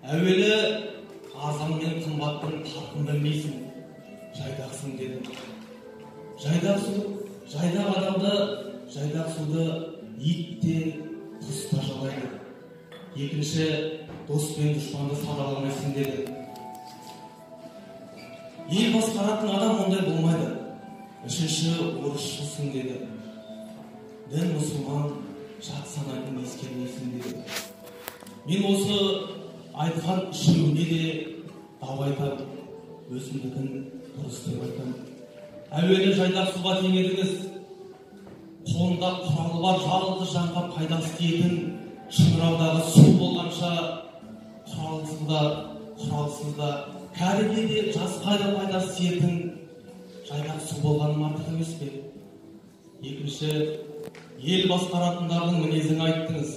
Әуелі арзан мен қымбаттың farkын білмейсің, жайдақсың дедім. Жайдақ су, жайдақ адамды, жайдақ суды ит те, құс та жалайды. Екінші, дос пен дұшпанды садаламайсың деді. Ел басқаратын адам ондай болмайды. Үшінші, орысшылсың деді. Дін мұсылман, жат санайтын ескермейсің деді. Мен осы айтқан үшеуіне де дау айтам, өзімдікін дұрыс деп айтам. Әуелі жайдақ суға теңедіңіз, қолында құралы бар жалғыз жанға пайдасы тиетін шыңыраудағы су болғанша, құралсыз да, кәріге де жасқа да пайдасы тиетін жайдақ су болғаным артық емес пе? Екінші, ел басқаратындардың мінезін айттыңыз.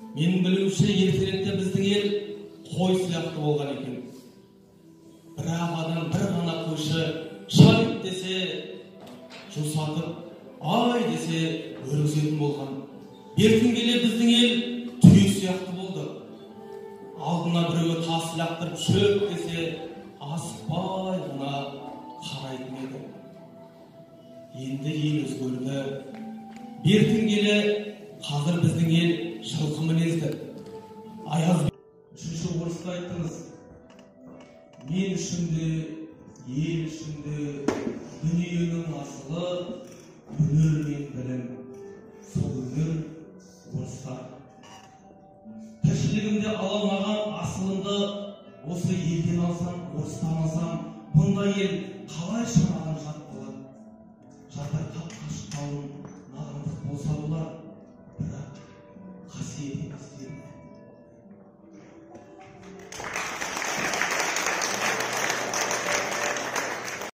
Менің білуімше ертеректе біздің ел қой сияқты болған екен. Бірақ адам бір ғана қойшы шай десе жусатып, ай десе өргізетін болған. Бертін келе біздің ел түйе сияқты болды. Алдына біреуі тас лақтырып шөп десе асықпай ғана қарайтын еді. Енді ел өзгерді. Бертін келе қазір біздің ел жылқы мінезді. Аяз. Үшінші орысты айттыңыз. Мен үшін де, ел үшін де, дүниенің асылы, өнер мен білім. Сол өнер орыста. Тіршілігімде ала алмаған асылымды осы елден алсам, орыстан алсам, бұндай ел қалай шанадан жат болады? Жардай қап-қашық қалың, надандық болса болар, бірақ қасиет емес дейді.